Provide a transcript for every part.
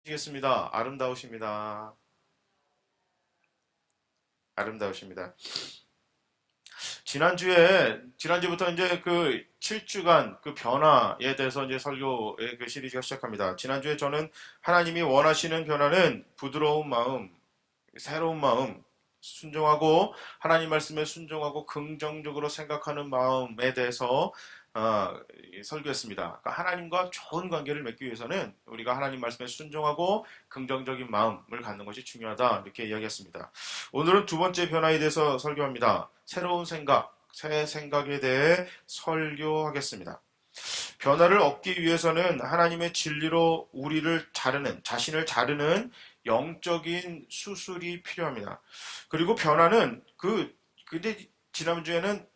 시겠습니다. 아름다우십니다. 아름다우십니다. 지난주부터 이제 그 7주간 그 변화에 대해서 이제 설교의 그 시리즈가 시작합니다. 지난주에 저는 하나님이 원하시는 변화는 부드러운 마음, 새로운 마음, 순종하고 하나님 말씀에 순종하고 긍정적으로 생각하는 마음에 대해서 설교했습니다. 그러니까 하나님과 좋은 관계를 맺기 위해서는 우리가 하나님 말씀에 순종하고 긍정적인 마음을 갖는 것이 중요하다 이렇게 이야기했습니다. 오늘은 두 번째 변화에 대해서 설교합니다. 새로운 생각, 새 생각에 대해 설교하겠습니다. 변화를 얻기 위해서는 하나님의 진리로 우리를 자르는, 자신을 자르는 영적인 수술이 필요합니다. 그리고 변화는 근데 지난주에는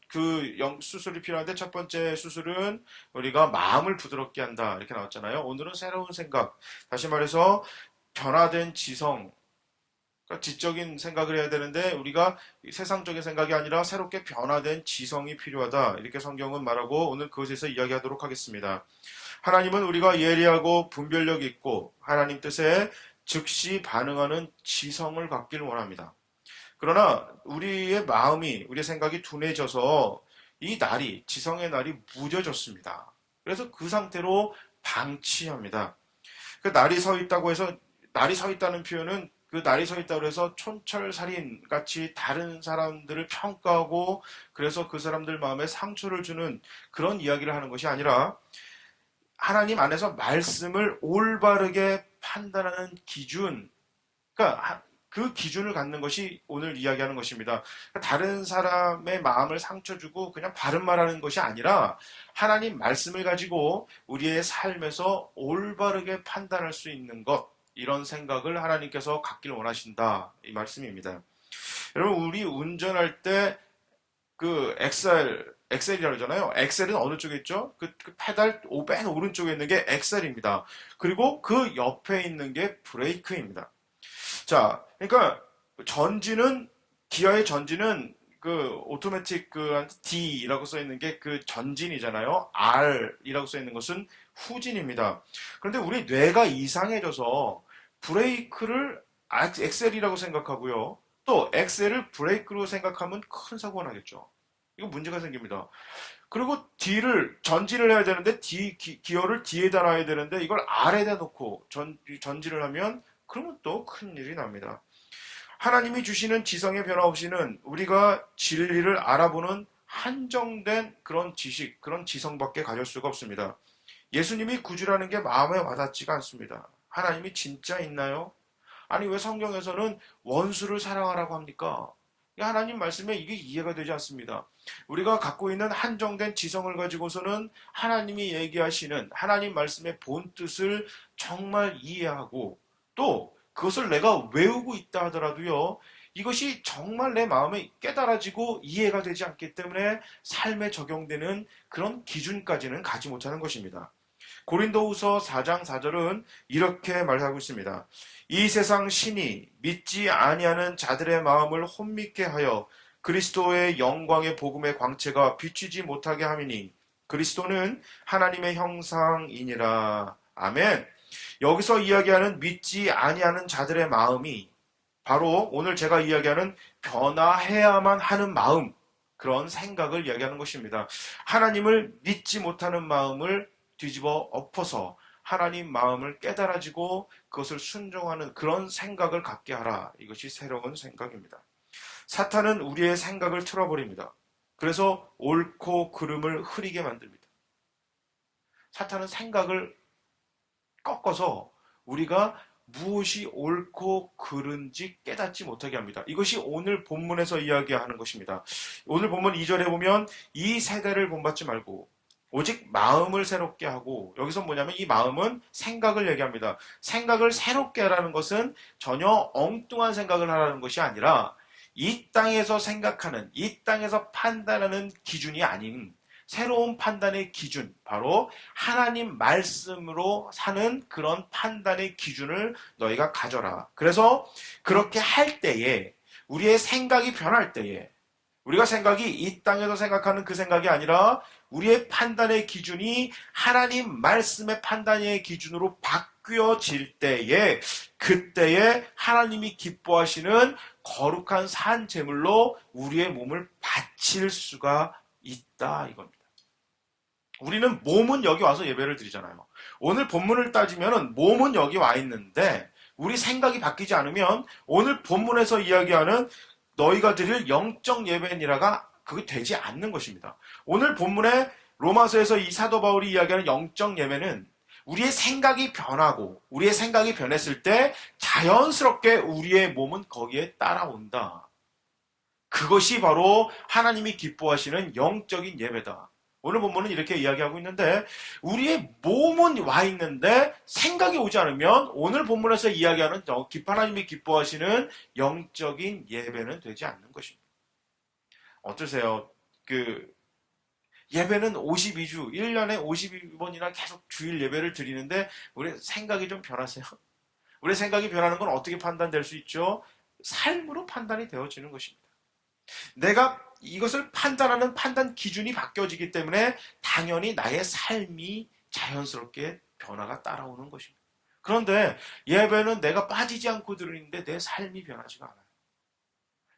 수술이 필요한데 첫 번째 수술은 우리가 마음을 부드럽게 한다. 이렇게 나왔잖아요. 오늘은 새로운 생각. 다시 말해서 변화된 지성. 그러니까 지적인 생각을 해야 되는데 우리가 세상적인 생각이 아니라 새롭게 변화된 지성이 필요하다. 이렇게 성경은 말하고 오늘 그것에서 이야기하도록 하겠습니다. 하나님은 우리가 예리하고 분별력 있고 하나님 뜻에 즉시 반응하는 지성을 갖길 원합니다. 그러나 우리의 마음이, 우리의 생각이 둔해져서 지성의 날이 무뎌졌습니다. 그래서 그 상태로 방치합니다. 그 날이 서 있다고 해서, 날이 서 있다는 표현은 그 날이 서 있다고 해서 촌철살인 같이 다른 사람들을 평가하고 그래서 그 사람들 마음에 상처를 주는 그런 이야기를 하는 것이 아니라 하나님 안에서 말씀을 올바르게 판단하는 기준, 그러니까 그 기준을 갖는 것이 오늘 이야기하는 것입니다. 다른 사람의 마음을 상처 주고 그냥 바른 말하는 것이 아니라 하나님 말씀을 가지고 우리의 삶에서 올바르게 판단할 수 있는 것, 이런 생각을 하나님께서 갖길 원하신다, 이 말씀입니다. 여러분, 우리 운전할 때 그 엑셀이라고 하잖아요. 엑셀은 어느 쪽에 있죠? 그 페달 맨 오른쪽에 있는 게 엑셀입니다. 그리고 그 옆에 있는 게 브레이크입니다. 자, 그러니까 기아의 전진은 그 오토매틱 D라고 써 있는 게 그 전진이잖아요. R이라고 써 있는 것은 후진입니다. 그런데 우리 뇌가 이상해져서 브레이크를 엑셀이라고 생각하고요. 또 엑셀을 브레이크로 생각하면 큰 사고가 나겠죠. 이거 문제가 생깁니다. 그리고 전진을 해야 되는데 기어를 D에다 놔야 되는데 이걸 R에다 놓고 전진을 하면 그러면 또 큰일이 납니다. 하나님이 주시는 지성의 변화 없이는 우리가 진리를 알아보는 한정된 그런 지식, 그런 지성밖에 가질 수가 없습니다. 예수님이 구주라는 게 마음에 와닿지가 않습니다. 하나님이 진짜 있나요? 아니, 왜 성경에서는 원수를 사랑하라고 합니까? 하나님 말씀에 이게 이해가 되지 않습니다. 우리가 갖고 있는 한정된 지성을 가지고서는 하나님이 얘기하시는 하나님 말씀의 본 뜻을 정말 이해하고 또 그것을 내가 외우고 있다 하더라도요, 이것이 정말 내 마음에 깨달아지고 이해가 되지 않기 때문에 삶에 적용되는 그런 기준까지는 가지 못하는 것입니다. 고린도후서 4장 4절은 이렇게 말하고 있습니다. 이 세상 신이 믿지 아니하는 자들의 마음을 혼미케 하여 그리스도의 영광의 복음의 광채가 비추지 못하게 함이니 그리스도는 하나님의 형상이니라. 아멘. 여기서 이야기하는 믿지 아니하는 자들의 마음이 바로 오늘 제가 이야기하는 변화해야만 하는 마음, 그런 생각을 이야기하는 것입니다. 하나님을 믿지 못하는 마음을 뒤집어 엎어서 하나님 마음을 깨달아지고 그것을 순종하는 그런 생각을 갖게 하라. 이것이 새로운 생각입니다. 사탄은 우리의 생각을 틀어버립니다. 그래서 옳고 그름을 흐리게 만듭니다. 사탄은 생각을 꺾어서 우리가 무엇이 옳고 그른지 깨닫지 못하게 합니다. 이것이 오늘 본문에서 이야기하는 것입니다. 오늘 본문 2절에 보면 이 세대를 본받지 말고 오직 마음을 새롭게 하고, 여기서 뭐냐면 이 마음은 생각을 얘기합니다. 생각을 새롭게 하라는 것은 전혀 엉뚱한 생각을 하라는 것이 아니라 이 땅에서 생각하는, 이 땅에서 판단하는 기준이 아닌 새로운 판단의 기준, 바로 하나님 말씀으로 사는 그런 판단의 기준을 너희가 가져라. 그래서 그렇게 할 때에, 우리의 생각이 변할 때에, 우리가 생각이 이 땅에서 생각하는 그 생각이 아니라 우리의 판단의 기준이 하나님 말씀의 판단의 기준으로 바뀌 바뀌어질 때에 그때에 하나님이 기뻐하시는 거룩한 산 제물로 우리의 몸을 바칠 수가 있다 이겁니다. 우리는 몸은 여기 와서 예배를 드리잖아요. 오늘 본문을 따지면 몸은 여기 와 있는데 우리 생각이 바뀌지 않으면 오늘 본문에서 이야기하는 너희가 드릴 영적 예배니라가 그게 되지 않는 것입니다. 오늘 본문에 로마서에서 이 사도 바울이 이야기하는 영적 예배는 우리의 생각이 변하고 우리의 생각이 변했을 때 자연스럽게 우리의 몸은 거기에 따라온다. 그것이 바로 하나님이 기뻐하시는 영적인 예배다. 오늘 본문은 이렇게 이야기하고 있는데 우리의 몸은 와 있는데 생각이 오지 않으면 오늘 본문에서 이야기하는 하나님이 기뻐하시는 영적인 예배는 되지 않는 것입니다. 어떠세요? 예배는 52주, 1년에 52번이나 계속 주일 예배를 드리는데 우리 생각이 좀 변하세요? 우리 생각이 변하는 건 어떻게 판단될 수 있죠? 삶으로 판단이 되어지는 것입니다. 내가 이것을 판단하는 판단 기준이 바뀌어지기 때문에 당연히 나의 삶이 자연스럽게 변화가 따라오는 것입니다. 그런데 예배는 내가 빠지지 않고 드리는데 내 삶이 변하지가 않아요.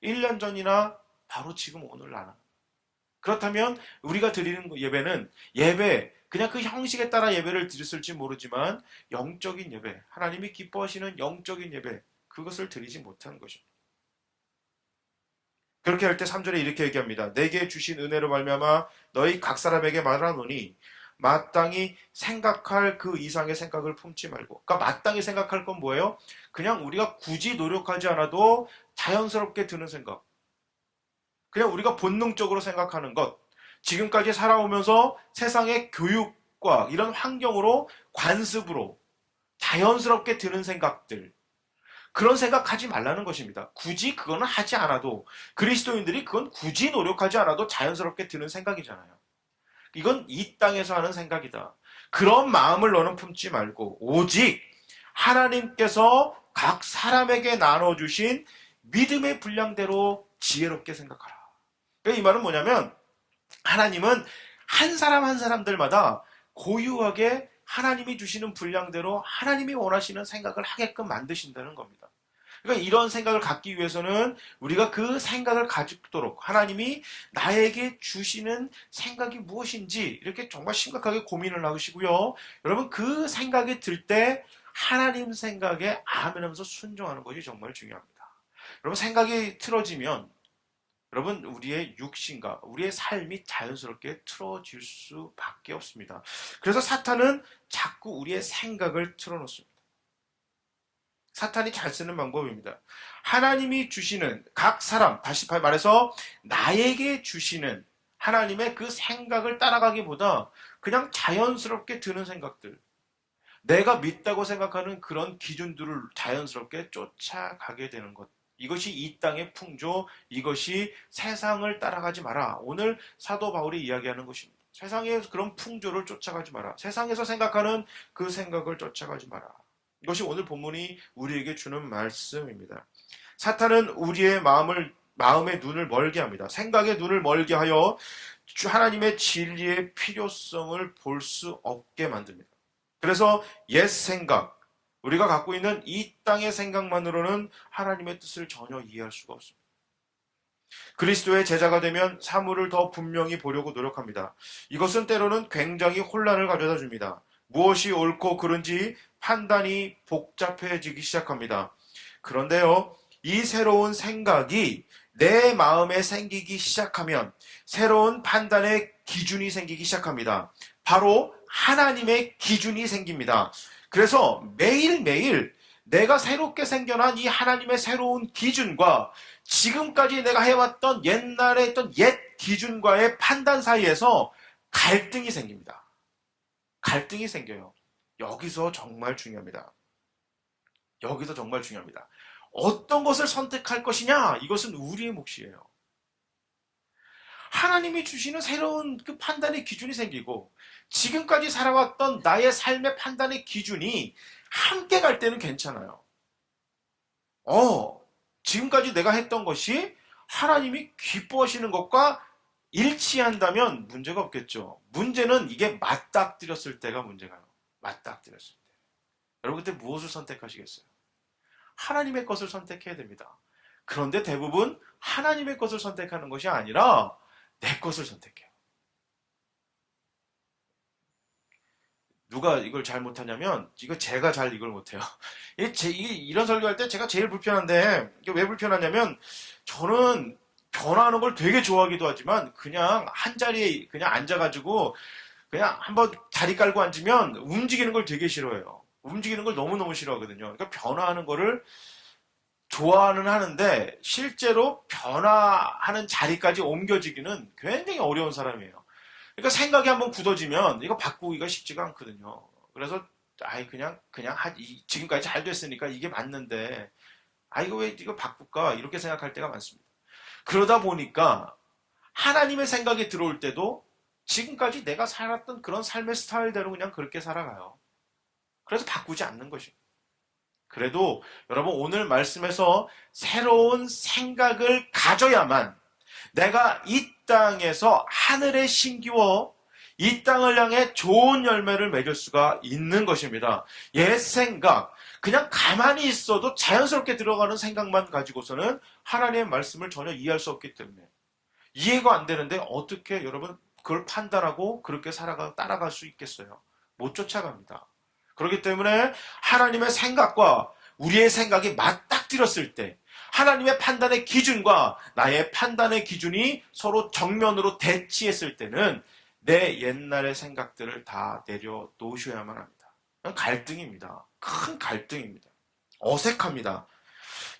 1년 전이나 바로 지금 오늘 나는. 그렇다면 우리가 드리는 예배는 그냥 그 형식에 따라 예배를 드렸을지 모르지만 영적인 예배, 하나님이 기뻐하시는 영적인 예배, 그것을 드리지 못한 것입니다. 그렇게 할 때 3절에 이렇게 얘기합니다. 내게 주신 은혜로 말미암아 너희 각 사람에게 말하노니 마땅히 생각할 그 이상의 생각을 품지 말고. 그러니까 마땅히 생각할 건 뭐예요? 그냥 우리가 굳이 노력하지 않아도 자연스럽게 드는 생각. 그냥 우리가 본능적으로 생각하는 것. 지금까지 살아오면서 세상의 교육과 이런 환경으로 관습으로 자연스럽게 드는 생각들. 그런 생각하지 말라는 것입니다. 굳이 그거는 하지 않아도 그리스도인들이 그건 굳이 노력하지 않아도 자연스럽게 드는 생각이잖아요. 이건 이 땅에서 하는 생각이다. 그런 마음을 너는 품지 말고 오직 하나님께서 각 사람에게 나눠주신 믿음의 분량대로 지혜롭게 생각하라. 그러니까 이 말은 뭐냐면 하나님은 한 사람 한 사람들마다 고유하게 하나님이 주시는 분량대로 하나님이 원하시는 생각을 하게끔 만드신다는 겁니다. 그러니까 이런 생각을 갖기 위해서는 우리가 그 생각을 가지도록 하나님이 나에게 주시는 생각이 무엇인지 이렇게 정말 심각하게 고민을 하시고요. 여러분 그 생각이 들 때 하나님 생각에 아멘하면서 순종하는 것이 정말 중요합니다. 여러분 생각이 틀어지면 여러분 우리의 육신과 우리의 삶이 자연스럽게 틀어질 수밖에 없습니다. 그래서 사탄은 자꾸 우리의 생각을 틀어놓습니다. 사탄이 잘 쓰는 방법입니다. 하나님이 주시는 각 사람, 다시 말해서 나에게 주시는 하나님의 그 생각을 따라가기보다 그냥 자연스럽게 드는 생각들, 내가 믿다고 생각하는 그런 기준들을 자연스럽게 쫓아가게 되는 것. 이것이 이 땅의 풍조, 이것이 세상을 따라가지 마라. 오늘 사도 바울이 이야기하는 것입니다. 세상의 그런 풍조를 쫓아가지 마라. 세상에서 생각하는 그 생각을 쫓아가지 마라. 이것이 오늘 본문이 우리에게 주는 말씀입니다. 사탄은 우리의 마음의 눈을 멀게 합니다. 생각의 눈을 멀게 하여 하나님의 진리의 필요성을 볼 수 없게 만듭니다. 그래서 옛 생각, 우리가 갖고 있는 이 땅의 생각만으로는 하나님의 뜻을 전혀 이해할 수가 없습니다. 그리스도의 제자가 되면 사물을 더 분명히 보려고 노력합니다. 이것은 때로는 굉장히 혼란을 가져다 줍니다. 무엇이 옳고 그른지 판단이 복잡해지기 시작합니다. 그런데요, 이 새로운 생각이 내 마음에 생기기 시작하면 새로운 판단의 기준이 생기기 시작합니다. 바로 하나님의 기준이 생깁니다. 그래서 매일매일 내가 새롭게 생겨난 이 하나님의 새로운 기준과 지금까지 내가 해왔던 옛날에 했던 옛 기준과의 판단 사이에서 갈등이 생깁니다. 갈등이 생겨요. 여기서 정말 중요합니다. 여기서 정말 중요합니다. 어떤 것을 선택할 것이냐? 이것은 우리의 몫이에요. 하나님이 주시는 새로운 그 판단의 기준이 생기고 지금까지 살아왔던 나의 삶의 판단의 기준이 함께 갈 때는 괜찮아요. 지금까지 내가 했던 것이 하나님이 기뻐하시는 것과 일치한다면 문제가 없겠죠. 문제는 이게 맞닥뜨렸을 때가 문제가요. 맞닥뜨렸을 때. 여러분 그때 무엇을 선택하시겠어요? 하나님의 것을 선택해야 됩니다. 그런데 대부분 하나님의 것을 선택하는 것이 아니라 내 것을 선택해요. 누가 이걸 잘 못하냐면, 이거 제가 잘 이걸 못해요. 이런 설교할 때 제가 제일 불편한데, 이게 왜 불편하냐면, 저는 변화하는 걸 되게 좋아하기도 하지만, 그냥 한 자리에 그냥 앉아가지고, 그냥 한번 다리 깔고 앉으면 움직이는 걸 되게 싫어해요. 움직이는 걸 너무너무 싫어하거든요. 그러니까 변화하는 거를 좋아는 하는데, 실제로 변화하는 자리까지 옮겨지기는 굉장히 어려운 사람이에요. 그러니까 생각이 한번 굳어지면 이거 바꾸기가 쉽지가 않거든요. 그래서 지금까지 잘 됐으니까 이게 맞는데 이거 왜 이거 바꿀까 이렇게 생각할 때가 많습니다. 그러다 보니까 하나님의 생각이 들어올 때도 지금까지 내가 살았던 그런 삶의 스타일대로 그냥 그렇게 살아가요. 그래서 바꾸지 않는 것입니다. 그래도 여러분 오늘 말씀에서 새로운 생각을 가져야만 내가 이 땅에서 하늘에 심기워 이 땅을 향해 좋은 열매를 맺을 수가 있는 것입니다. 옛 생각, 그냥 가만히 있어도 자연스럽게 들어가는 생각만 가지고서는 하나님의 말씀을 전혀 이해할 수 없기 때문에 이해가 안 되는데 어떻게 여러분 그걸 판단하고 그렇게 따라갈 수 있겠어요? 못 쫓아갑니다. 그렇기 때문에 하나님의 생각과 우리의 생각이 맞닥뜨렸을 때 하나님의 판단의 기준과 나의 판단의 기준이 서로 정면으로 대치했을 때는 내 옛날의 생각들을 다 내려놓으셔야만 합니다. 갈등입니다. 큰 갈등입니다. 어색합니다.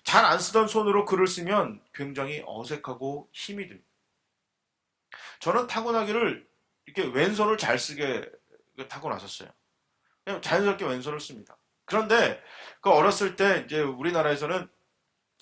잘 안 쓰던 손으로 글을 쓰면 굉장히 어색하고 힘이 듭니다. 저는 타고나기를 이렇게 왼손을 잘 쓰게 타고났었어요. 그냥 자연스럽게 왼손을 씁니다. 그런데 그 어렸을 때 이제 우리나라에서는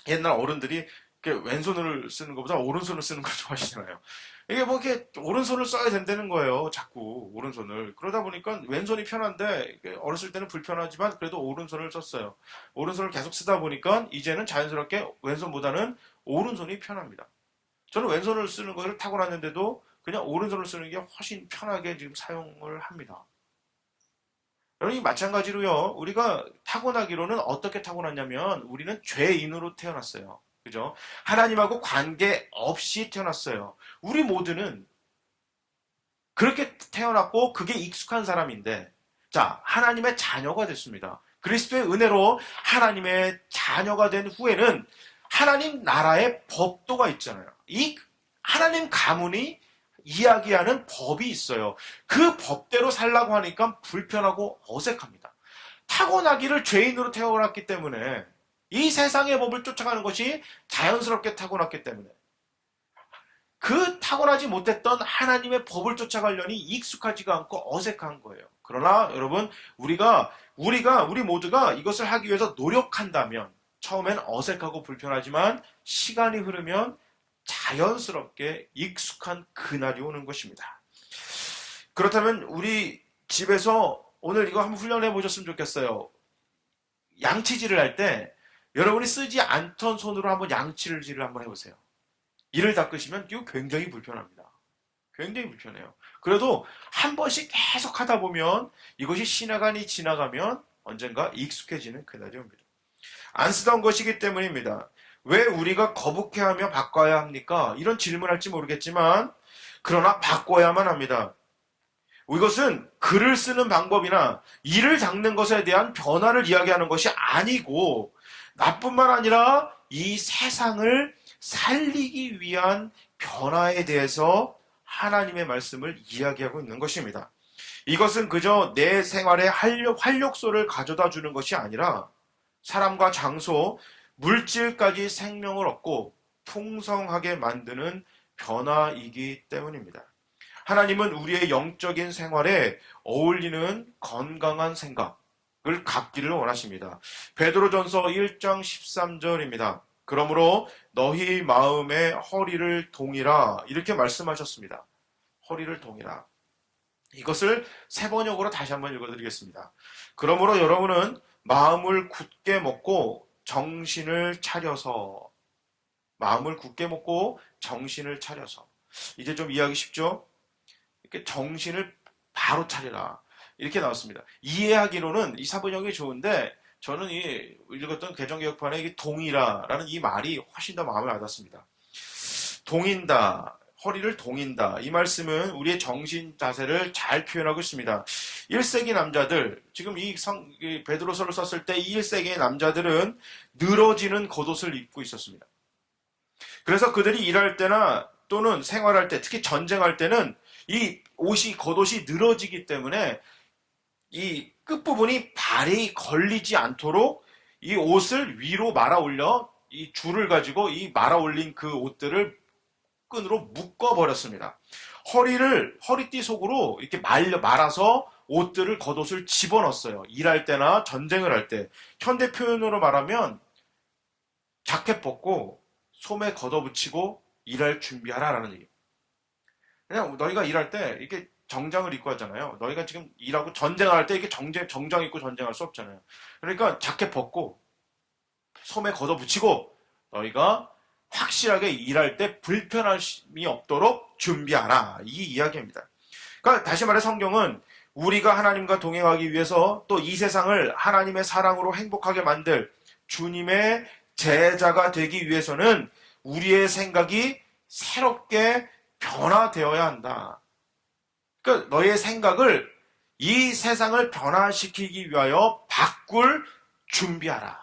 옛날 어른들이 왼손을 쓰는 것보다 오른손을 쓰는 걸 좋아하시잖아요. 이게 뭐 이렇게 오른손을 써야 된다는 거예요. 자꾸 오른손을. 그러다 보니까 왼손이 편한데 어렸을 때는 불편하지만 그래도 오른손을 썼어요. 오른손을 계속 쓰다 보니까 이제는 자연스럽게 왼손보다는 오른손이 편합니다. 저는 왼손을 쓰는 것을 타고났는데도 그냥 오른손을 쓰는 게 훨씬 편하게 지금 사용을 합니다. 여러분 마찬가지로요. 우리가 타고나기로는 어떻게 타고났냐면 우리는 죄인으로 태어났어요. 그죠? 하나님하고 관계없이 태어났어요. 우리 모두는 그렇게 태어났고 그게 익숙한 사람인데 자, 하나님의 자녀가 됐습니다. 그리스도의 은혜로 하나님의 자녀가 된 후에는 하나님 나라의 법도가 있잖아요. 이 하나님 가문이 이야기하는 법이 있어요. 그 법대로 살라고 하니까 불편하고 어색합니다. 타고나기를 죄인으로 태어났기 때문에 이 세상의 법을 쫓아가는 것이 자연스럽게 타고났기 때문에 그 타고나지 못했던 하나님의 법을 쫓아가려니 익숙하지가 않고 어색한 거예요. 그러나 여러분 우리 모두가 이것을 하기 위해서 노력한다면 처음엔 어색하고 불편하지만 시간이 흐르면 자연스럽게 익숙한 그날이 오는 것입니다. 그렇다면 우리 집에서 오늘 이거 한번 훈련해 보셨으면 좋겠어요. 양치질을 할 때 여러분이 쓰지 않던 손으로 한번 양치질을 한번 해보세요. 이를 닦으시면 이거 굉장히 불편합니다. 굉장히 불편해요. 그래도 한 번씩 계속 하다 보면 이것이 시간이 지나가면 언젠가 익숙해지는 그날이 옵니다. 안 쓰던 것이기 때문입니다. 왜 우리가 거북해하며 바꿔야 합니까? 이런 질문할지 모르겠지만 그러나 바꿔야만 합니다. 이것은 글을 쓰는 방법이나 이를 닦는 것에 대한 변화를 이야기하는 것이 아니고 나뿐만 아니라 이 세상을 살리기 위한 변화에 대해서 하나님의 말씀을 이야기하고 있는 것입니다. 이것은 그저 내 생활에 활력소를 가져다 주는 것이 아니라 사람과 장소, 물질까지 생명을 얻고 풍성하게 만드는 변화이기 때문입니다. 하나님은 우리의 영적인 생활에 어울리는 건강한 생각을 갖기를 원하십니다. 베드로전서 1장 13절입니다. 그러므로 너희 마음의 허리를 동이라 이렇게 말씀하셨습니다. 허리를 동이라. 이것을 세 번역으로 다시 한번 읽어드리겠습니다. 그러므로 여러분은 마음을 굳게 먹고 정신을 차려서 이제 좀 이해하기 쉽죠? 이렇게 정신을 바로 차리라. 이렇게 나왔습니다. 이해하기로는 이 사본형이 좋은데 저는 이 읽었던 개정개혁판의 이 동이라라는 이 말이 훨씬 더 마음에 와닿습니다. 동인다, 허리를 동인다. 이 말씀은 우리의 정신 자세를 잘 표현하고 있습니다. 1세기 남자들, 지금 이 베드로서를 썼을 때 이 1세기의 남자들은 늘어지는 겉옷을 입고 있었습니다. 그래서 그들이 일할 때나 또는 생활할 때, 특히 전쟁할 때는 이 겉옷이 늘어지기 때문에 이 끝부분이 발이 걸리지 않도록 이 옷을 위로 말아 올려 이 줄을 가지고 이 말아 올린 그 옷들을 끈으로 묶어버렸습니다. 허리띠 속으로 이렇게 말아서 옷들을, 겉옷을 집어넣었어요. 일할 때나 전쟁을 할 때. 현대 표현으로 말하면 자켓 벗고 소매 걷어붙이고 일할 준비하라라는 얘기예요. 그냥 너희가 일할 때 이렇게 정장을 입고 하잖아요. 너희가 지금 일하고 전쟁할 때 이렇게 정장 입고 전쟁할 수 없잖아요. 그러니까 자켓 벗고 소매 걷어붙이고 너희가 확실하게 일할 때 불편함이 없도록 준비하라. 이 이야기입니다. 그러니까 다시 말해 성경은 우리가 하나님과 동행하기 위해서 또 이 세상을 하나님의 사랑으로 행복하게 만들 주님의 제자가 되기 위해서는 우리의 생각이 새롭게 변화되어야 한다. 그러니까 너의 생각을 이 세상을 변화시키기 위하여 바꿀 준비하라.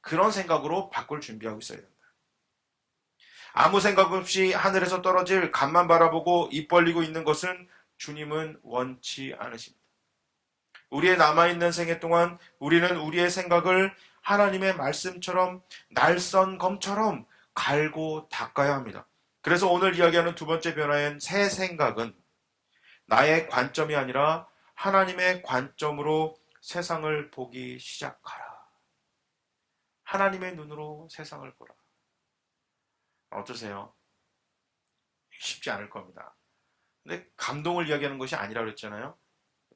그런 생각으로 바꿀 준비하고 있어야 된다. 아무 생각 없이 하늘에서 떨어질 간만 바라보고 입 벌리고 있는 것은 주님은 원치 않으십니다. 우리의 남아있는 생애 동안 우리는 우리의 생각을 하나님의 말씀처럼 날선 검처럼 갈고 닦아야 합니다. 그래서 오늘 이야기하는 두 번째 변화인 새 생각은 나의 관점이 아니라 하나님의 관점으로 세상을 보기 시작하라. 하나님의 눈으로 세상을 보라. 어떠세요? 쉽지 않을 겁니다. 근데 감동을 이야기하는 것이 아니라 그랬잖아요.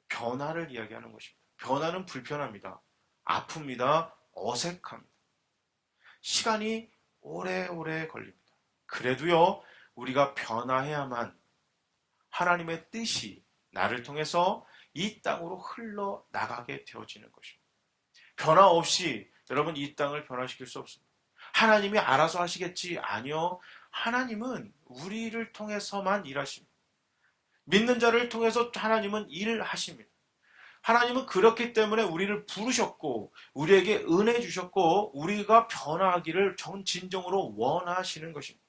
변화를 이야기하는 것입니다. 변화는 불편합니다. 아픕니다. 어색합니다. 시간이 오래오래 걸립니다. 그래도요, 우리가 변화해야만 하나님의 뜻이 나를 통해서 이 땅으로 흘러나가게 되어지는 것입니다. 변화 없이 여러분 이 땅을 변화시킬 수 없습니다. 하나님이 알아서 하시겠지? 아니요. 하나님은 우리를 통해서만 일하십니다. 믿는 자를 통해서 하나님은 일을 하십니다. 하나님은 그렇기 때문에 우리를 부르셨고 우리에게 은혜 주셨고 우리가 변화하기를 진정으로 원하시는 것입니다.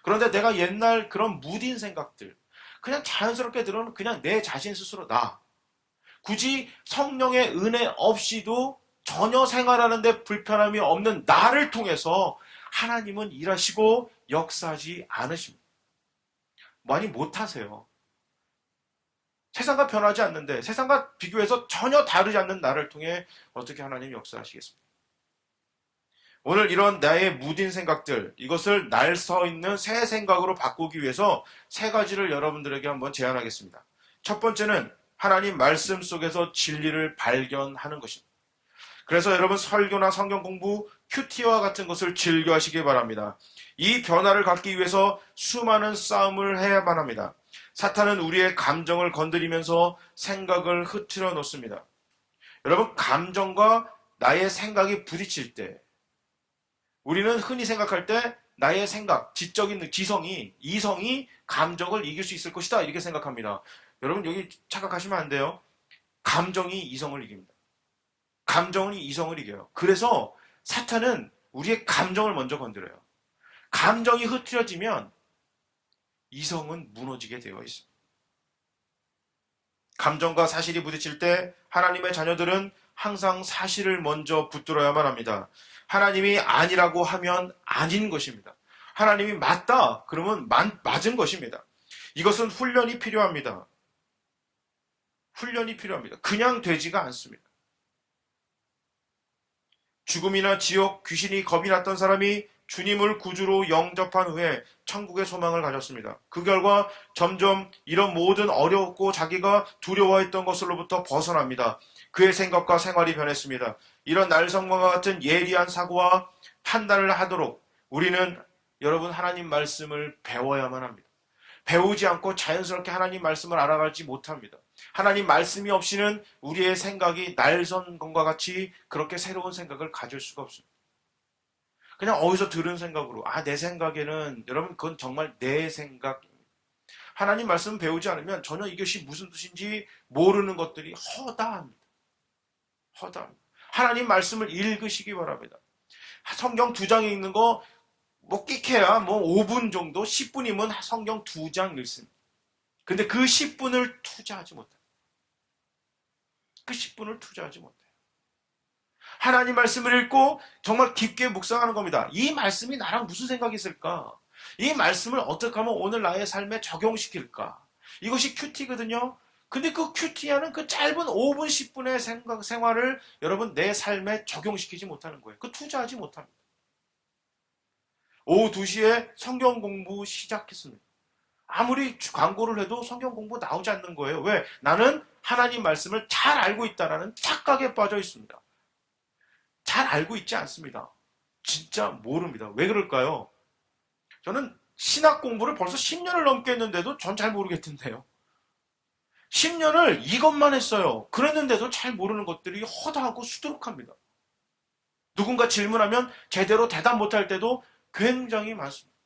그런데 내가 옛날 그런 무딘 생각들, 그냥 자연스럽게 들어오는 그냥 내 자신 스스로 굳이 성령의 은혜 없이도 전혀 생활하는데 불편함이 없는 나를 통해서 하나님은 일하시고 역사하지 않으십니다. 많이 못하세요. 세상과 변하지 않는데 세상과 비교해서 전혀 다르지 않는 나를 통해 어떻게 하나님 역사하시겠습니까? 오늘 이런 나의 무딘 생각들, 이것을 날 서 있는 새 생각으로 바꾸기 위해서 세 가지를 여러분들에게 한번 제안하겠습니다. 첫 번째는 하나님 말씀 속에서 진리를 발견하는 것입니다. 그래서 여러분 설교나 성경 공부, 큐티와 같은 것을 즐겨 하시기 바랍니다. 이 변화를 갖기 위해서 수많은 싸움을 해야만 합니다. 사탄은 우리의 감정을 건드리면서 생각을 흐트려 놓습니다. 여러분, 감정과 나의 생각이 부딪힐 때 우리는 흔히 생각할 때 나의 생각, 지적인 이성이 감정을 이길 수 있을 것이다 이렇게 생각합니다. 여러분 여기 착각하시면 안 돼요. 감정이 이성을 이깁니다. 감정은 이성을 이겨요. 그래서 사탄은 우리의 감정을 먼저 건드려요. 감정이 흐트러지면 이성은 무너지게 되어 있습니다. 감정과 사실이 부딪힐 때 하나님의 자녀들은 항상 사실을 먼저 붙들어야만 합니다. 하나님이 아니라고 하면 아닌 것입니다. 하나님이 맞다 그러면 맞은 것입니다. 이것은 훈련이 필요합니다. 훈련이 필요합니다. 그냥 되지가 않습니다. 죽음이나 지옥, 귀신이 겁이 났던 사람이 주님을 구주로 영접한 후에 천국의 소망을 가졌습니다. 그 결과 점점 이런 모든 어렵고 자기가 두려워했던 것으로부터 벗어납니다. 그의 생각과 생활이 변했습니다. 이런 날성과 같은 예리한 사고와 판단을 하도록 우리는 여러분 하나님 말씀을 배워야만 합니다. 배우지 않고 자연스럽게 하나님 말씀을 알아가지 못합니다. 하나님 말씀이 없이는 우리의 생각이 날선 것과 같이 그렇게 새로운 생각을 가질 수가 없습니다. 그냥 어디서 들은 생각으로, 내 생각에는, 여러분, 그건 정말 내 생각입니다. 하나님 말씀 배우지 않으면 전혀 이것이 무슨 뜻인지 모르는 것들이 허다합니다. 허다합니다. 하나님 말씀을 읽으시기 바랍니다. 성경 2장에 있는 거, 끼케야 5분 정도, 10분이면 성경 2장 읽습니다. 근데 그 10분을 투자하지 못해요. 그 10분을 투자하지 못해요. 하나님 말씀을 읽고 정말 깊게 묵상하는 겁니다. 이 말씀이 나랑 무슨 생각이 있을까? 이 말씀을 어떻게 하면 오늘 나의 삶에 적용시킬까? 이것이 큐티거든요. 근데 그 큐티하는 그 짧은 5분, 10분의 생활을 여러분 내 삶에 적용시키지 못하는 거예요. 그 투자하지 못합니다. 오후 2시에 성경 공부 시작했습니다. 아무리 광고를 해도 성경 공부 나오지 않는 거예요. 왜? 나는 하나님 말씀을 잘 알고 있다라는 착각에 빠져 있습니다. 잘 알고 있지 않습니다. 진짜 모릅니다. 왜 그럴까요? 저는 신학 공부를 벌써 10년을 넘게 했는데도 전 잘 모르겠던데요. 10년을 이것만 했어요. 그랬는데도 잘 모르는 것들이 허다하고 수두룩합니다. 누군가 질문하면 제대로 대답 못할 때도 굉장히 많습니다.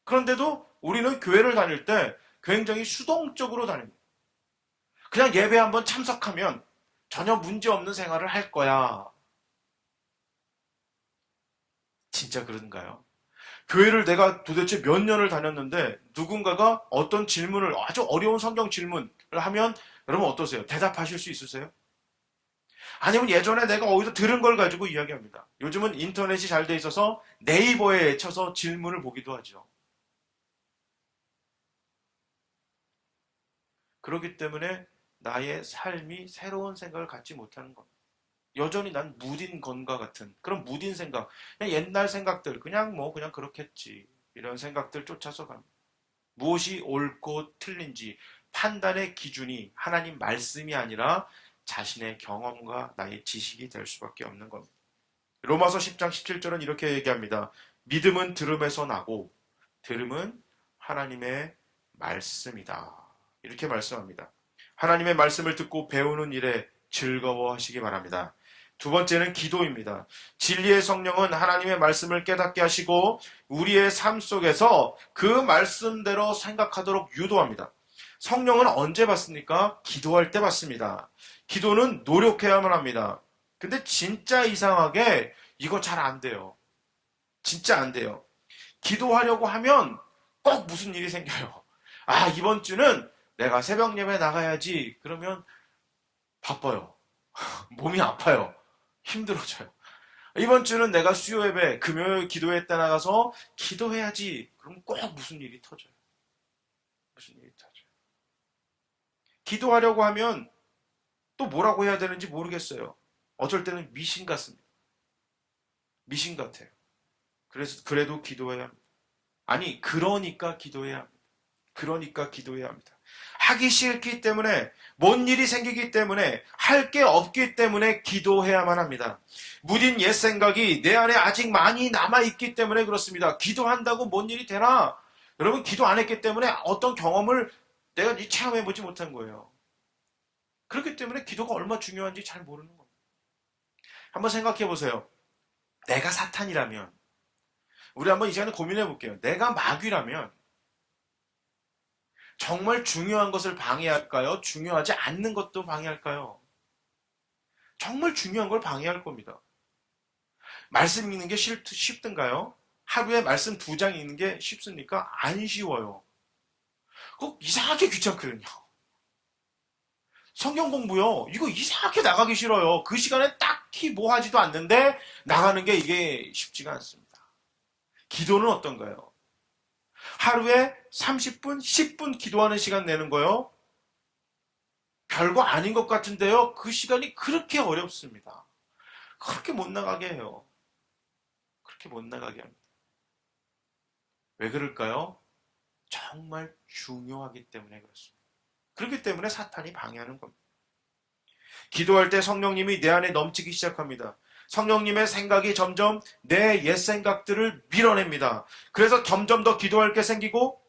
그런데도 우리는 교회를 다닐 때 굉장히 수동적으로 다닙니다. 그냥 예배 한번 참석하면 전혀 문제없는 생활을 할 거야. 진짜 그런가요? 교회를 내가 도대체 몇 년을 다녔는데 누군가가 어떤 질문을, 아주 어려운 성경 질문을 하면 여러분 어떠세요? 대답하실 수 있으세요? 아니면 예전에 내가 어디서 들은 걸 가지고 이야기합니다. 요즘은 인터넷이 잘 돼 있어서 네이버에 쳐서 질문을 보기도 하죠. 그렇기 때문에 나의 삶이 새로운 생각을 갖지 못하는 겁니다. 여전히 난 무딘 건과 같은 그런 무딘 생각, 그냥 옛날 생각들, 그냥 그렇겠지, 이런 생각들 쫓아서 갑니다. 무엇이 옳고 틀린지 판단의 기준이 하나님 말씀이 아니라 자신의 경험과 나의 지식이 될 수밖에 없는 겁니다. 로마서 10장 17절은 이렇게 얘기합니다. 믿음은 들음에서 나고 들음은 하나님의 말씀이다. 이렇게 말씀합니다. 하나님의 말씀을 듣고 배우는 일에 즐거워하시기 바랍니다. 두 번째는 기도입니다. 진리의 성령은 하나님의 말씀을 깨닫게 하시고 우리의 삶 속에서 그 말씀대로 생각하도록 유도합니다. 성령은 언제 받습니까? 기도할 때 받습니다. 기도는 노력해야만 합니다. 근데 진짜 이상하게 이거 잘 안 돼요. 진짜 안 돼요. 기도하려고 하면 꼭 무슨 일이 생겨요. 이번 주는 내가 새벽 예배 나가야지. 그러면 바빠요. 몸이 아파요. 힘들어져요. 이번 주는 내가 수요 예배, 금요일 기도회 때 나가서 기도해야지. 그럼 꼭 무슨 일이 터져요. 무슨 일이 터져요. 기도하려고 하면 또 뭐라고 해야 되는지 모르겠어요. 어쩔 때는 미신 같습니다. 미신 같아요. 그래도 기도해야 합니다. 그러니까 기도해야 합니다. 그러니까 기도해야 합니다. 하기 싫기 때문에, 뭔 일이 생기기 때문에, 할 게 없기 때문에 기도해야만 합니다. 무딘 옛 생각이 내 안에 아직 많이 남아있기 때문에 그렇습니다. 기도한다고 뭔 일이 되나? 여러분, 기도 안 했기 때문에 어떤 경험을 내가 체험해보지 못한 거예요. 그렇기 때문에 기도가 얼마나 중요한지 잘 모르는 겁니다. 한번 생각해 보세요. 내가 사탄이라면, 우리 한번 이 시간에 고민해 볼게요. 내가 마귀라면 정말 중요한 것을 방해할까요? 중요하지 않는 것도 방해할까요? 정말 중요한 걸 방해할 겁니다. 말씀 읽는 게 쉽든가요? 하루에 말씀 2장 읽는 게 쉽습니까? 안 쉬워요. 그거 이상하게 귀찮거든요. 성경 공부요, 이거 이상하게 나가기 싫어요. 그 시간에 딱히 뭐 하지도 않는데 나가는 게 이게 쉽지가 않습니다. 기도는 어떤가요? 하루에 30분, 10분 기도하는 시간 내는 거요? 별거 아닌 것 같은데요. 그 시간이 그렇게 어렵습니다. 그렇게 못 나가게 해요. 그렇게 못 나가게 합니다. 왜 그럴까요? 정말 중요하기 때문에 그렇습니다. 그렇기 때문에 사탄이 방해하는 겁니다. 기도할 때 성령님이 내 안에 넘치기 시작합니다. 성령님의 생각이 점점 내 옛 생각들을 밀어냅니다. 그래서 점점 더 기도할 게 생기고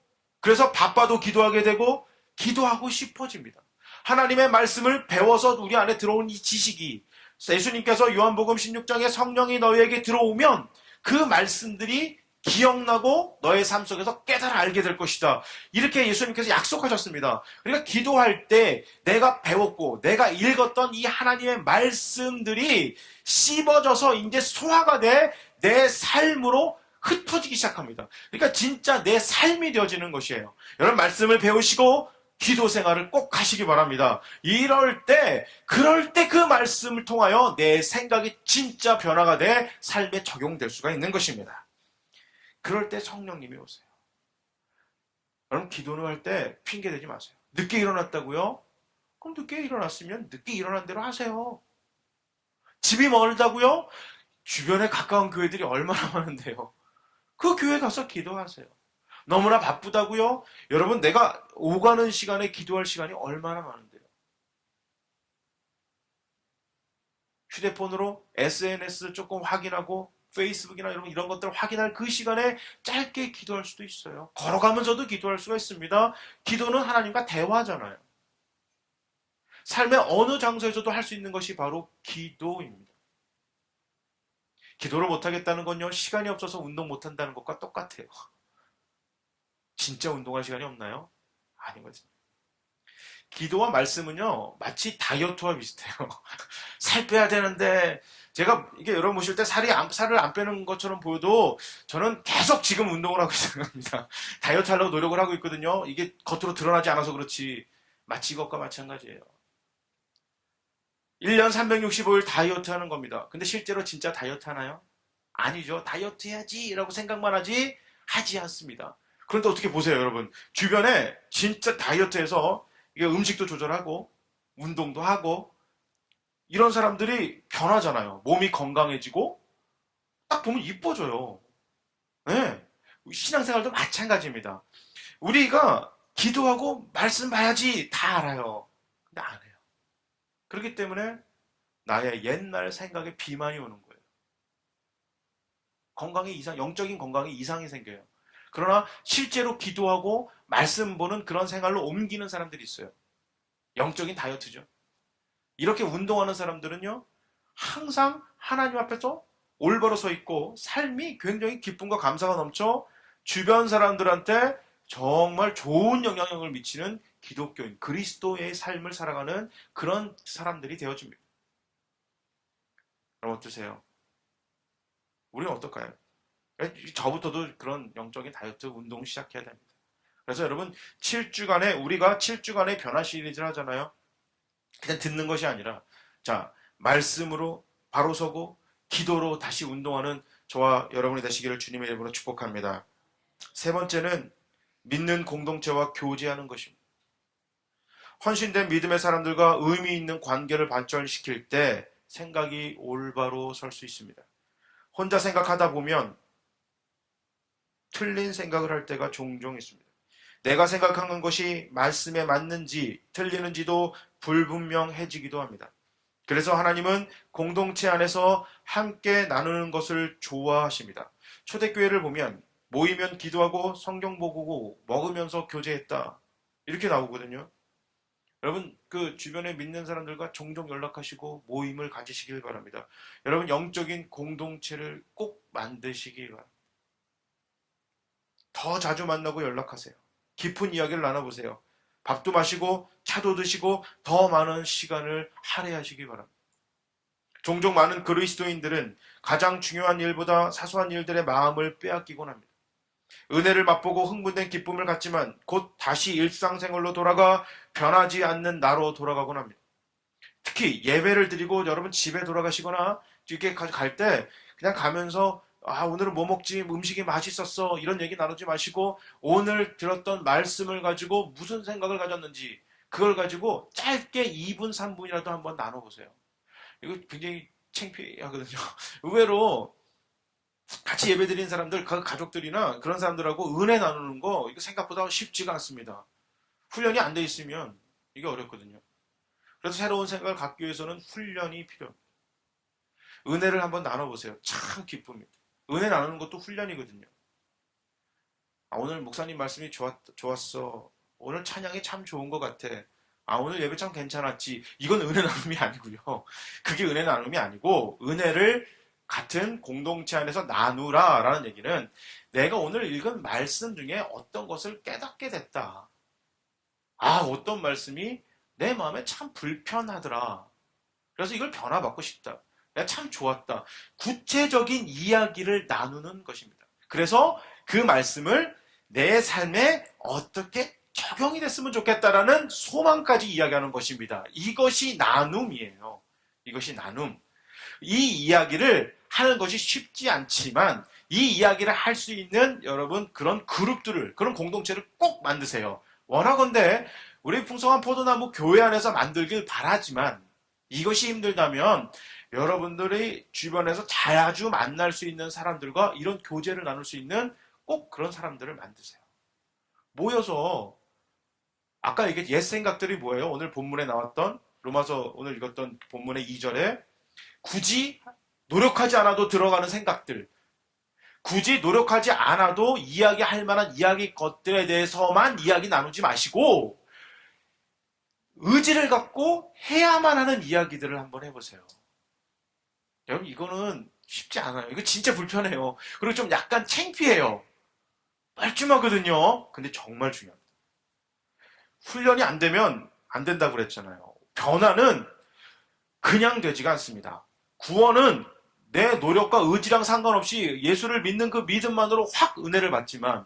그래서 바빠도 기도하게 되고 기도하고 싶어집니다. 하나님의 말씀을 배워서 우리 안에 들어온 이 지식이, 예수님께서 요한복음 16장에 성령이 너희에게 들어오면 그 말씀들이 기억나고 너의 삶 속에서 깨달아 알게 될 것이다. 이렇게 예수님께서 약속하셨습니다. 그러니까 기도할 때 내가 배웠고 내가 읽었던 이 하나님의 말씀들이 씹어져서 이제 소화가 돼 내 삶으로 흩어지기 시작합니다. 그러니까 진짜 내 삶이 되어지는 것이에요. 여러분, 말씀을 배우시고 기도 생활을 꼭 하시기 바랍니다. 그럴 때 그 말씀을 통하여 내 생각이 진짜 변화가 돼 삶에 적용될 수가 있는 것입니다. 그럴 때 성령님이 오세요. 여러분, 기도를 할 때 핑계 대지 마세요. 늦게 일어났다고요? 그럼 늦게 일어났으면 늦게 일어난 대로 하세요. 집이 멀다고요? 주변에 가까운 교회들이 얼마나 많은데요. 그 교회 가서 기도하세요. 너무나 바쁘다고요? 여러분, 내가 오가는 시간에 기도할 시간이 얼마나 많은데요. 휴대폰으로 SNS 조금 확인하고 페이스북이나 이런 것들을 확인할 그 시간에 짧게 기도할 수도 있어요. 걸어가면서도 기도할 수가 있습니다. 기도는 하나님과 대화잖아요. 삶의 어느 장소에서도 할 수 있는 것이 바로 기도입니다. 기도를 못하겠다는 건요, 시간이 없어서 운동 못한다는 것과 똑같아요. 진짜 운동할 시간이 없나요? 아니거든요. 기도와 말씀은요, 마치 다이어트와 비슷해요. 살 빼야 되는데, 제가 이게 여러분 보실 때 살을 안 빼는 것처럼 보여도 저는 계속 지금 운동을 하고 있습니다. 다이어트 하려고 노력을 하고 있거든요. 이게 겉으로 드러나지 않아서 그렇지, 마치 이것과 마찬가지예요. 1년 365일 다이어트 하는 겁니다. 근데 실제로 진짜 다이어트 하나요? 아니죠. 다이어트 해야지 라고 생각만 하지 않습니다. 그런데 어떻게 보세요, 여러분. 주변에 진짜 다이어트해서 이게 음식도 조절하고 운동도 하고 이런 사람들이 변하잖아요. 몸이 건강해지고 딱 보면 이뻐져요. 네. 신앙생활도 마찬가지입니다. 우리가 기도하고 말씀 봐야지 다 알아요. 근데 안 해요. 그렇기 때문에 나의 옛날 생각에 비만이 오는 거예요. 영적인 건강에 이상이 생겨요. 그러나 실제로 기도하고 말씀 보는 그런 생활로 옮기는 사람들이 있어요. 영적인 다이어트죠. 이렇게 운동하는 사람들은요, 항상 하나님 앞에서 올바로 서 있고 삶이 굉장히 기쁨과 감사가 넘쳐 주변 사람들한테 정말 좋은 영향력을 미치는 기독교인, 그리스도의 삶을 살아가는 그런 사람들이 되어집니다. 그럼 어떠세요? 우리는 어떨까요? 저부터도 그런 영적인 다이어트 운동 시작해야 됩니다. 그래서 여러분, 우리가 7주간의 변화 시리즈를 하잖아요. 그냥 듣는 것이 아니라, 자, 말씀으로 바로 서고 기도로 다시 운동하는 저와 여러분이 되시기를 주님의 이름으로 축복합니다. 세 번째는 믿는 공동체와 교제하는 것입니다. 헌신된 믿음의 사람들과 의미 있는 관계를 발전시킬 때 생각이 올바로 설 수 있습니다. 혼자 생각하다 보면 틀린 생각을 할 때가 종종 있습니다. 내가 생각하는 것이 말씀에 맞는지 틀리는지도 불분명해지기도 합니다. 그래서 하나님은 공동체 안에서 함께 나누는 것을 좋아하십니다. 초대교회를 보면 모이면 기도하고 성경 보고 먹으면서 교제했다, 이렇게 나오거든요. 여러분, 그 주변에 믿는 사람들과 종종 연락하시고 모임을 가지시길 바랍니다. 여러분, 영적인 공동체를 꼭 만드시기 바랍니다. 더 자주 만나고 연락하세요. 깊은 이야기를 나눠보세요. 밥도 마시고 차도 드시고 더 많은 시간을 할애하시기 바랍니다. 종종 많은 그리스도인들은 가장 중요한 일보다 사소한 일들의 마음을 빼앗기곤 합니다. 은혜를 맛보고 흥분된 기쁨을 갖지만 곧 다시 일상생활로 돌아가 변하지 않는 나로 돌아가곤 합니다. 특히 예배를 드리고 여러분 집에 돌아가시거나 이렇게 갈 때 그냥 가면서 오늘은 뭐 먹지? 음식이 맛있었어. 이런 얘기 나누지 마시고 오늘 들었던 말씀을 가지고 무슨 생각을 가졌는지 그걸 가지고 짧게 2분, 3분이라도 한번 나눠보세요. 이거 굉장히 창피하거든요. 의외로 같이 예배드리는 사람들, 가족들이나 그런 사람들하고 은혜 나누는 거 이거 생각보다 쉽지가 않습니다. 훈련이 안 돼 있으면 이게 어렵거든요. 그래서 새로운 생각을 갖기 위해서는 훈련이 필요합니다. 은혜를 한번 나눠보세요. 참 기쁩니다. 은혜 나누는 것도 훈련이거든요. 오늘 목사님 말씀이 좋았어. 오늘 찬양이 참 좋은 것 같아. 오늘 예배 참 괜찮았지. 이건 은혜 나눔이 아니고요. 그게 은혜 나눔이 아니고, 은혜를 같은 공동체 안에서 나누라라는 얘기는 내가 오늘 읽은 말씀 중에 어떤 것을 깨닫게 됐다. 어떤 말씀이 내 마음에 참 불편하더라. 그래서 이걸 변화받고 싶다. 내가 참 좋았다. 구체적인 이야기를 나누는 것입니다. 그래서 그 말씀을 내 삶에 어떻게 적용이 됐으면 좋겠다라는 소망까지 이야기하는 것입니다. 이것이 나눔이에요. 이것이 나눔. 이 이야기를 하는 것이 쉽지 않지만 이 이야기를 할 수 있는 여러분 그런 그룹들을, 그런 공동체를 꼭 만드세요. 원하건대 우리 풍성한 포도나무 교회 안에서 만들길 바라지만 이것이 힘들다면 여러분들이 주변에서 자주 만날 수 있는 사람들과 이런 교제를 나눌 수 있는 꼭 그런 사람들을 만드세요. 모여서 아까 얘기한 옛 생각들이 뭐예요? 오늘 본문에 나왔던 로마서 오늘 읽었던 본문의 2절에 굳이 노력하지 않아도 들어가는 생각들, 굳이 노력하지 않아도 이야기할 만한 이야기 것들에 대해서만 이야기 나누지 마시고 의지를 갖고 해야만 하는 이야기들을 한번 해보세요. 여러분 이거는 쉽지 않아요. 이거 진짜 불편해요. 그리고 좀 약간 창피해요. 뻘쭘하거든요. 근데 정말 중요합니다. 훈련이 안 되면 안 된다고 그랬잖아요. 변화는 그냥 되지가 않습니다. 구원은 내 노력과 의지랑 상관없이 예수를 믿는 그 믿음만으로 확 은혜를 받지만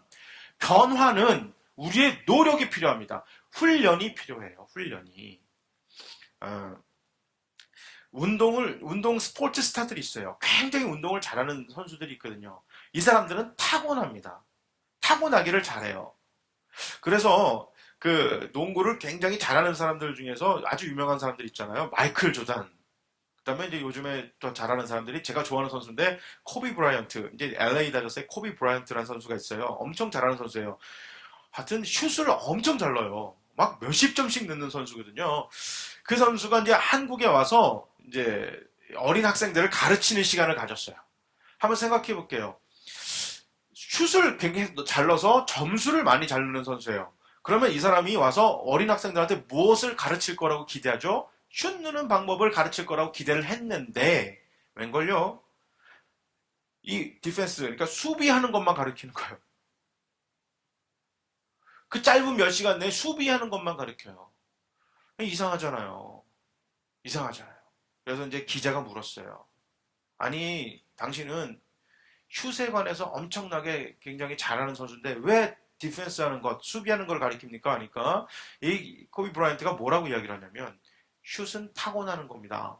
변화는 우리의 노력이 필요합니다. 훈련이 필요해요. 훈련이. 운동 스포츠 스타들이 있어요. 굉장히 운동을 잘하는 선수들이 있거든요. 이 사람들은 타고납니다. 타고나기를 잘해요. 그래서 그 농구를 굉장히 잘하는 사람들 중에서 아주 유명한 사람들 있잖아요. 마이클 조단. 그다음에 이제 요즘에 또 잘하는 사람들이 제가 좋아하는 선수인데 코비 브라이언트. 이제 LA 다저스의 코비 브라이언트라는 선수가 있어요. 엄청 잘하는 선수예요. 하여튼 슛을 엄청 잘 넣어요. 막 몇십 점씩 넣는 선수거든요. 그 선수가 이제 한국에 와서 이제 어린 학생들을 가르치는 시간을 가졌어요. 한번 생각해 볼게요. 슛을 굉장히 잘 넣어서 점수를 많이 잘 넣는 선수예요. 그러면 이 사람이 와서 어린 학생들한테 무엇을 가르칠 거라고 기대하죠? 슛 넣는 방법을 가르칠 거라고 기대를 했는데 웬걸요? 이 디펜스, 그러니까 수비하는 것만 가르치는 거예요. 그 짧은 몇 시간 내에 수비하는 것만 가르쳐요. 이상하잖아요. 이상하잖아요. 그래서 이제 기자가 물었어요. 아니, 당신은 슛에 관해서 엄청나게 굉장히 잘하는 선수인데 왜 디펜스 하는 것, 수비하는 걸 가르칩니까? 하니까 이 코비 브라이언트가 뭐라고 이야기를 하냐면 슛은 타고나는 겁니다.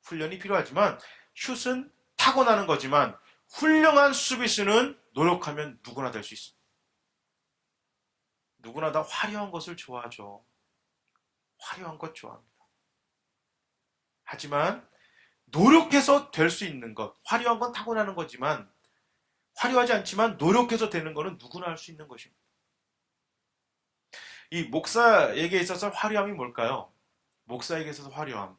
훈련이 필요하지만 슛은 타고나는 거지만 훌륭한 수비수는 노력하면 누구나 될 수 있습니다. 누구나 다 화려한 것을 좋아하죠. 화려한 것 좋아합니다. 하지만 노력해서 될 수 있는 것, 화려한 건 타고나는 거지만 화려하지 않지만 노력해서 되는 것은 누구나 할 수 있는 것입니다. 이 목사에게 있어서 화려함이 뭘까요? 목사에게 있어서 화려함.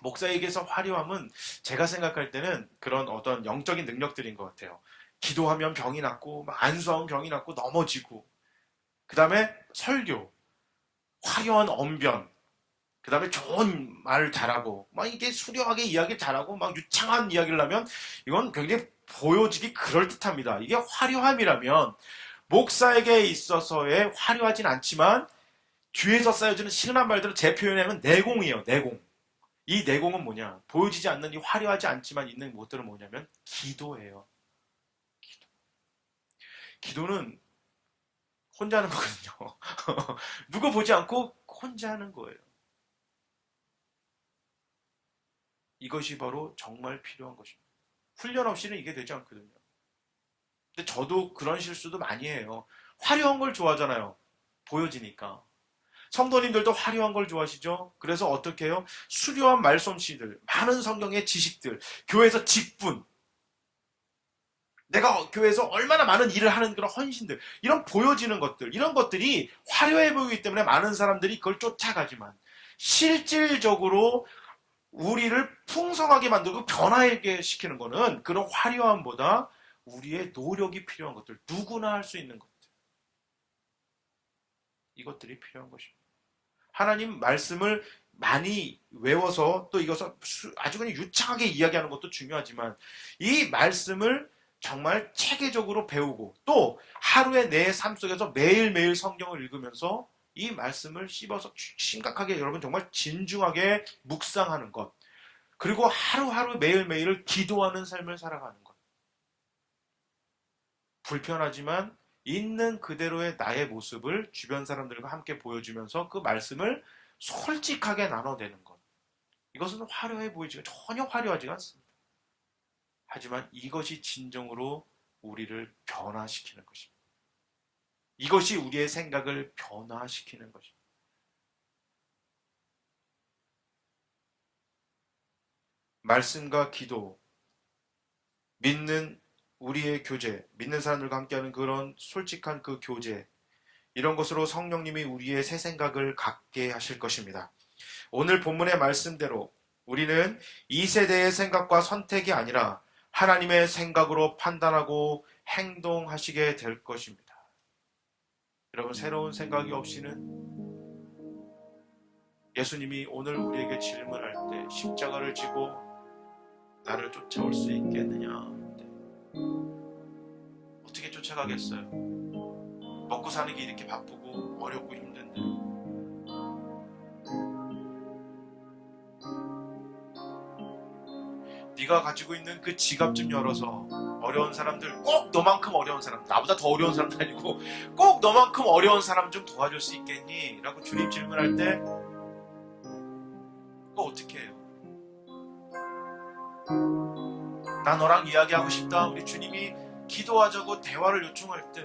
목사에게 서 화려함은 제가 생각할 때는 그런 어떤 영적인 능력들인 것 같아요. 기도하면 병이 낫고 안수하면 병이 낫고 넘어지고 그 다음에 설교, 화려한 언변, 그 다음에 좋은 말을 잘하고, 막 이게 수려하게 이야기를 잘하고, 막 유창한 이야기를 하면, 이건 굉장히 보여지기 그럴듯합니다. 이게 화려함이라면, 목사에게 있어서의 화려하진 않지만, 뒤에서 쌓여지는 시원한 말들은 제 표현에는 내공이에요, 내공. 이 내공은 뭐냐? 보여지지 않는 이 화려하지 않지만 있는 것들은 뭐냐면, 기도예요. 기도. 기도는 혼자 하는 거거든요. 누구 보지 않고 혼자 하는 거예요. 이것이 바로 정말 필요한 것입니다. 훈련 없이는 이게 되지 않거든요. 근데 저도 그런 실수도 많이 해요. 화려한 걸 좋아하잖아요. 보여지니까. 성도님들도 화려한 걸 좋아하시죠? 그래서 어떻게 해요? 수려한 말솜씨들, 많은 성경의 지식들, 교회에서 직분, 내가 교회에서 얼마나 많은 일을 하는 그런 헌신들, 이런 보여지는 것들, 이런 것들이 화려해 보이기 때문에 많은 사람들이 그걸 쫓아가지만 실질적으로 우리를 풍성하게 만들고 변화하게 시키는 거는 그런 화려함보다 우리의 노력이 필요한 것들, 누구나 할 수 있는 것들, 이것들이 필요한 것입니다. 하나님 말씀을 많이 외워서 또 이것을 아주 그냥 유창하게 이야기하는 것도 중요하지만 이 말씀을 정말 체계적으로 배우고 또 하루에 내 삶 속에서 매일매일 성경을 읽으면서 이 말씀을 씹어서 심각하게 여러분 정말 진중하게 묵상하는 것, 그리고 하루하루 매일매일을 기도하는 삶을 살아가는 것. 불편하지만 있는 그대로의 나의 모습을 주변 사람들과 함께 보여주면서 그 말씀을 솔직하게 나눠내는 것. 이것은 화려해 보이지가 전혀 화려하지가 않습니다. 하지만 이것이 진정으로 우리를 변화시키는 것입니다. 이것이 우리의 생각을 변화시키는 것입니다. 말씀과 기도, 믿는 우리의 교제, 믿는 사람들과 함께하는 그런 솔직한 그 교제, 이런 것으로 성령님이 우리의 새 생각을 갖게 하실 것입니다. 오늘 본문의 말씀대로 우리는 이 세대의 생각과 선택이 아니라 하나님의 생각으로 판단하고 행동하시게 될 것입니다. 여러분, 새로운 생각이 없이는 예수님이 오늘 우리에게 질문할 때 십자가를 지고 나를 쫓아올 수 있겠느냐? 어떻게 쫓아가겠어요? 먹고 사는 게 이렇게 바쁘고 어렵고 힘든데. 네가 가지고 있는 그 지갑 좀 열어서 어려운 사람들, 꼭 너만큼 어려운 사람, 나보다 더 어려운 사람도 아니고 꼭 너만큼 어려운 사람 좀 도와줄 수 있겠니? 라고 주님 질문할 때 그거 어떻게 해요? 나 너랑 이야기하고 싶다. 우리 주님이 기도하자고 대화를 요청할 때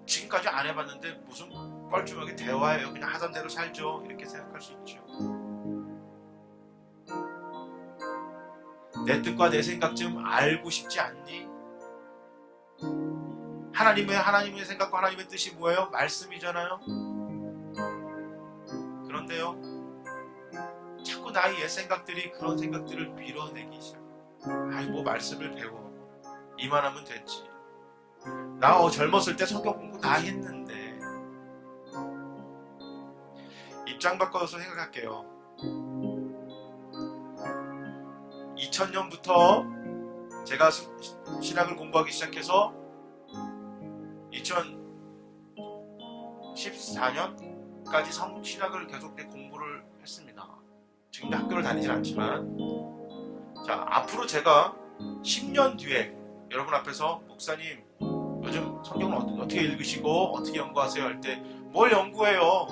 지금까지 안 해봤는데 무슨 뻘쭘하게 대화해요. 그냥 하던 대로 살죠. 이렇게 생각할 수 있죠. 내 뜻과 내 생각 좀 알고 싶지 않니? 하나님의 생각과 하나님의 뜻이 뭐예요? 말씀이잖아요. 그런데요, 자꾸 나의 옛 생각들이 그런 생각들을 밀어내기 시작해요. 아이, 뭐 말씀을 배워. 이만하면 됐지. 나 젊었을 때 성경 공부 다 했는데. 입장 바꿔서 생각할게요. 2000년부터 제가 신학을 공부하기 시작해서 2014년까지 신학을 계속 공부를 했습니다. 지금도 학교를 다니진 않지만, 자, 앞으로 제가 10년 뒤에 여러분 앞에서 목사님 요즘 성경을 어떻게 읽으시고 어떻게 연구하세요 할 때 뭘 연구해요?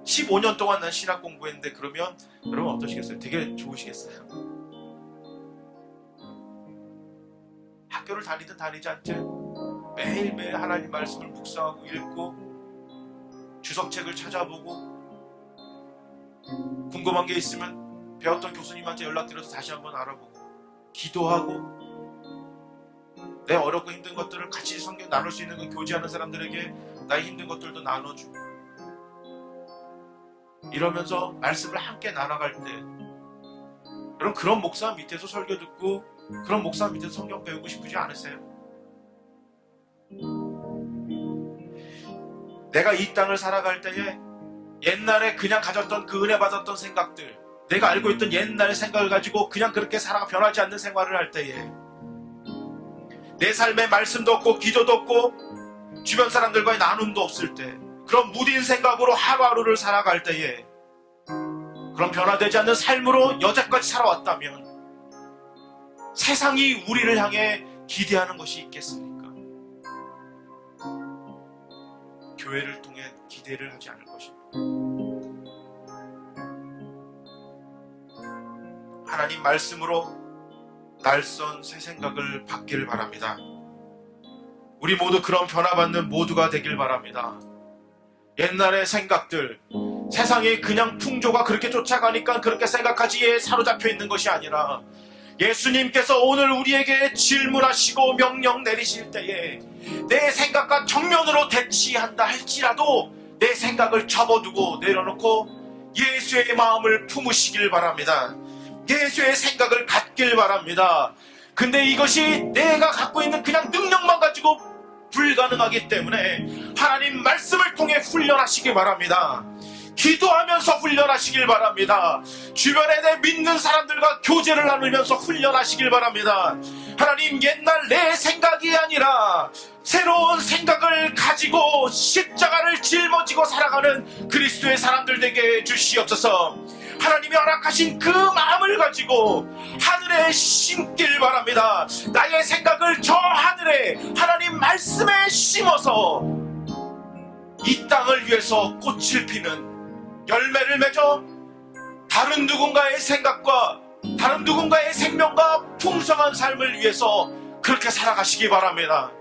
15년 동안 난 신학 공부했는데 그러면 여러분 어떠시겠어요? 되게 좋으시겠어요? 학교를 다니든 다니지 않든 매일매일 하나님 말씀을 묵상하고 읽고 주석책을 찾아보고 궁금한 게 있으면 배웠던 교수님한테 연락드려서 다시 한번 알아보고 기도하고 내 어렵고 힘든 것들을 같이 성경 나눌 수 있는 그 교제하는 사람들에게 나의 힘든 것들도 나눠주고 이러면서 말씀을 함께 나눠갈 때 여러분, 그런 목사 밑에서 설교 듣고 그런 목사 밑에서 성경 배우고 싶으지 않으세요? 내가 이 땅을 살아갈 때에 옛날에 그냥 가졌던 그 은혜 받았던 생각들, 내가 알고 있던 옛날의 생각을 가지고 그냥 그렇게 살아가 변하지 않는 생활을 할 때에 내 삶에 말씀도 없고 기도도 없고 주변 사람들과의 나눔도 없을 때 그런 무딘 생각으로 하루하루를 살아갈 때에 그런 변화되지 않는 삶으로 여태까지 살아왔다면 세상이 우리를 향해 기대하는 것이 있겠습니까? 교회를 통해 기대를 하지 않을 것입니다. 하나님 말씀으로 날선 새 생각을 받기를 바랍니다. 우리 모두 그런 변화받는 모두가 되길 바랍니다. 옛날의 생각들, 세상에 그냥 풍조가 그렇게 쫓아가니까 그렇게 생각하지에 사로잡혀 있는 것이 아니라 예수님께서 오늘 우리에게 질문하시고 명령 내리실 때에 내 생각과 정면으로 대치한다 할지라도 내 생각을 접어두고 내려놓고 예수의 마음을 품으시길 바랍니다. 예수의 생각을 갖길 바랍니다. 근데 이것이 내가 갖고 있는 그냥 능력만 가지고 불가능하기 때문에 하나님 말씀을 통해 훈련하시기 바랍니다. 기도하면서 훈련하시길 바랍니다. 주변에 내 믿는 사람들과 교제를 나누면서 훈련하시길 바랍니다. 하나님, 옛날 내 생각이 아니라 새로운 생각을 가지고 십자가를 짊어지고 살아가는 그리스도의 사람들 되게 주시옵소서. 하나님이 허락하신 그 마음을 가지고 하늘에 심길 바랍니다. 나의 생각을 저 하늘에 하나님 말씀에 심어서 이 땅을 위해서 꽃을 피는, 열매를 맺어 다른 누군가의 생각과 다른 누군가의 생명과 풍성한 삶을 위해서 그렇게 살아가시기 바랍니다.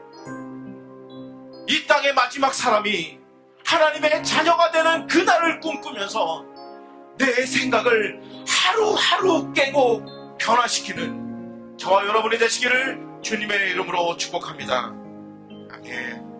이 땅의 마지막 사람이 하나님의 자녀가 되는 그날을 꿈꾸면서 내 생각을 하루하루 깨고 변화시키는 저와 여러분이 되시기를 주님의 이름으로 축복합니다. 아멘.